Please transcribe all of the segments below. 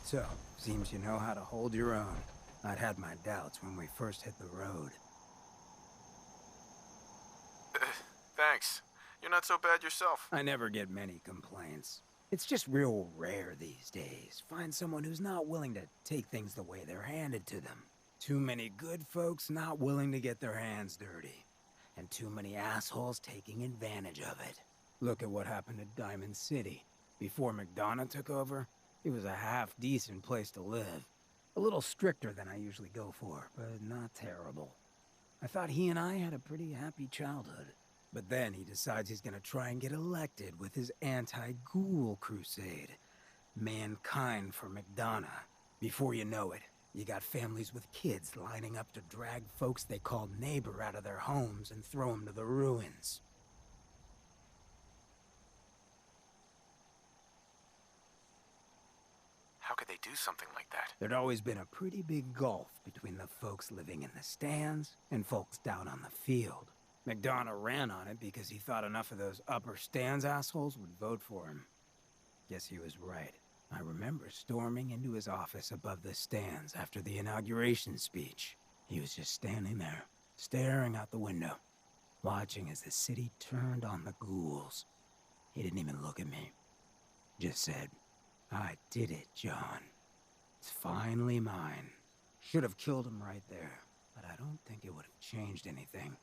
So, seems you know how to hold your own. I'd had my doubts when we first hit the road. Thanks. You're not so bad yourself. I never get many complaints. It's just real rare these days. Find someone who's not willing to take things the way they're handed to them. Too many good folks not willing to get their hands dirty. And too many assholes taking advantage of it. Look at what happened to Diamond City. Before McDonough took over, it was a half-decent place to live. A little stricter than I usually go for, but not terrible. I thought he and I had a pretty happy childhood. But then he decides he's gonna try and get elected with his anti-ghoul crusade. Mankind for McDonough. Before you know it, you got families with kids lining up to drag folks they call neighbor out of their homes and throw them to the ruins. How could they do something like that? There'd always been a pretty big gulf between the folks living in the stands and folks down on the field. McDonough ran on it because he thought enough of those upper stands assholes would vote for him. Guess he was right. I remember storming into his office above the stands after the inauguration speech. He was just standing there, staring out the window, watching as the city turned on the ghouls. He didn't even look at me. Just said, "I did it, John. It's finally mine." Should have killed him right there, but I don't think it would have changed anything.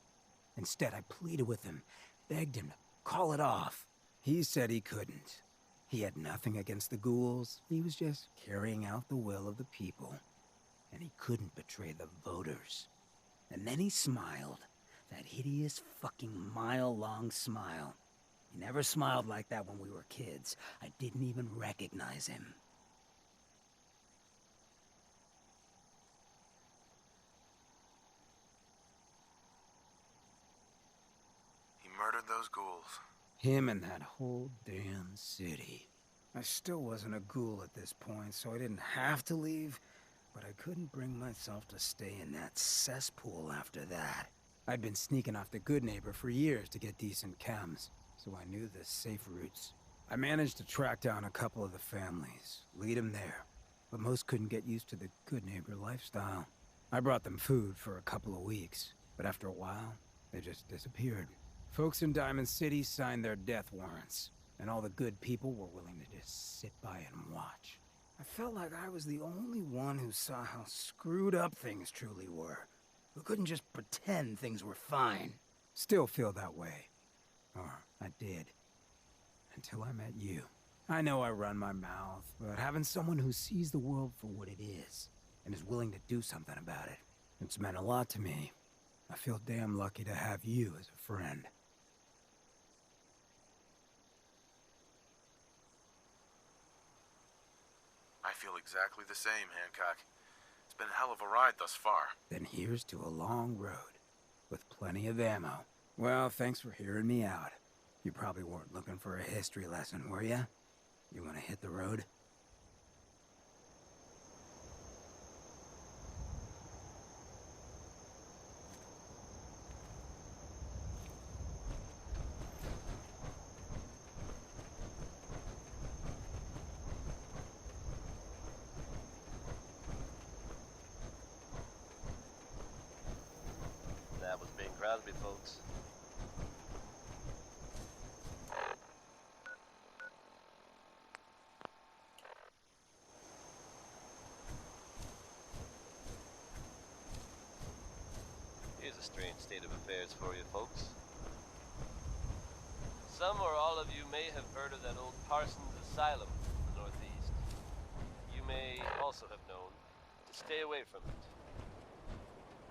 Instead, I pleaded with him, begged him to call it off. He said he couldn't. He had nothing against the ghouls. He was just carrying out the will of the people. And he couldn't betray the voters. And then he smiled. That hideous fucking mile-long smile. He never smiled like that when we were kids. I didn't even recognize him. He murdered those ghouls. Him and that whole damn city. I still wasn't a ghoul at this point, so I didn't have to leave, but I couldn't bring myself to stay in that cesspool after that. I'd been sneaking off the Good Neighbor for years to get decent chems, so I knew the safe routes. I managed to track down a couple of the families, lead them there, but most couldn't get used to the Good Neighbor lifestyle. I brought them food for a couple of weeks, but after a while, they just disappeared. Folks in Diamond City signed their death warrants, and all the good people were willing to just sit by and watch. I felt like I was the only one who saw how screwed up things truly were, who couldn't just pretend things were fine. Still feel that way. Or I did. Until I met you. I know I run my mouth, but having someone who sees the world for what it is, and is willing to do something about it, it's meant a lot to me. I feel damn lucky to have you as a friend. I feel exactly the same, Hancock. It's been a hell of a ride thus far. Then here's to a long road, with plenty of ammo. Well, thanks for hearing me out. You probably weren't looking for a history lesson, were ya? You wanna hit the road? That was Bing Crosby, folks. Here's a strange state of affairs for you, folks. Some or all of you may have heard of that old Parsons Asylum in the Northeast. You may also have known to stay away from it.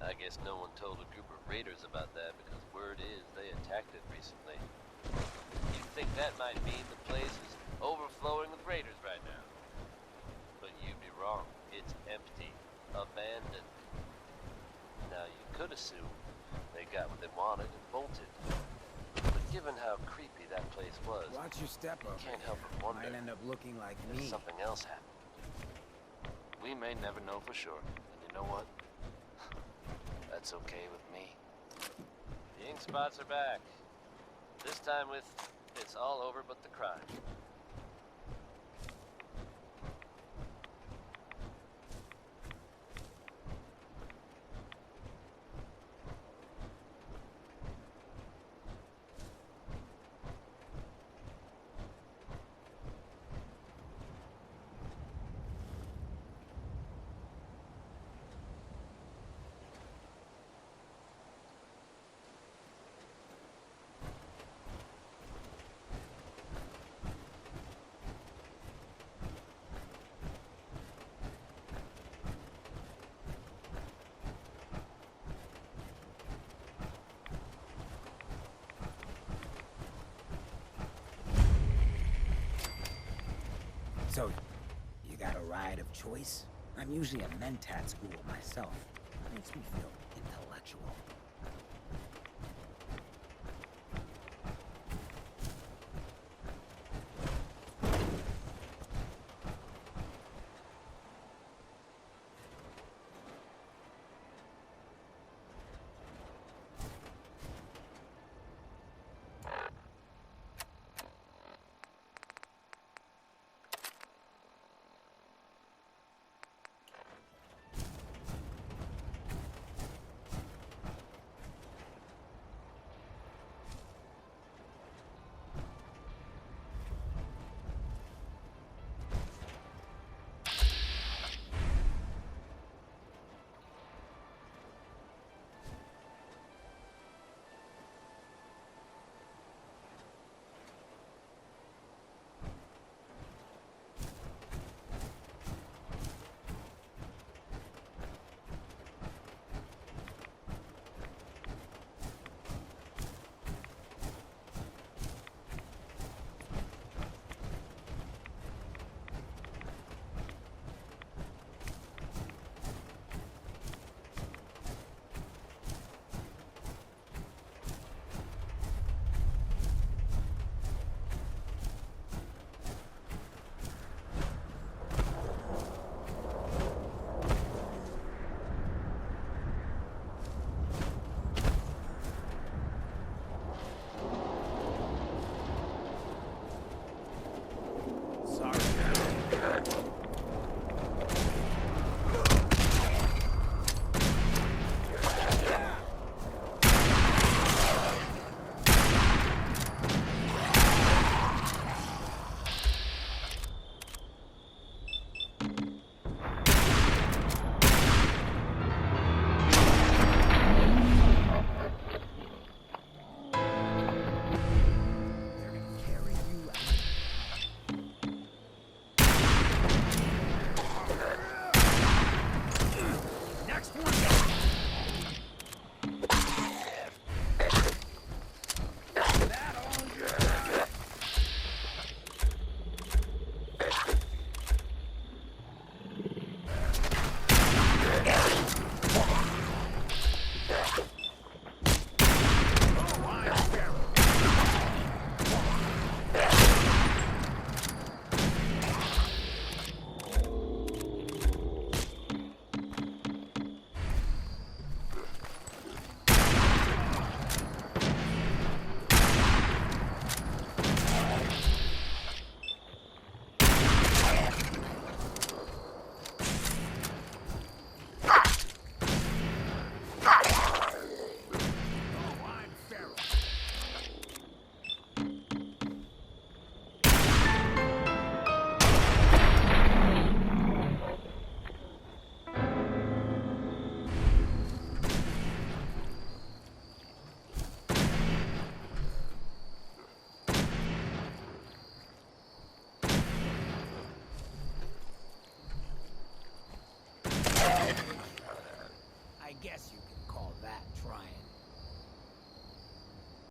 I guess no one told a group of raiders about that because word is they attacked it recently. You'd think that might mean the place is overflowing with raiders right now. But you'd be wrong. It's empty. Abandoned. Now you could assume they got what they wanted and bolted. But given how creepy that place was, Watch your step over. can't help but wonder Might end up looking like if me. something else happened. We may never know for sure. And you know what? That's okay with me. The ink spots are back. This time with it's all over but the crime. So, you got a ride of choice? I'm usually a mentat school myself. Makes me feel intellectual.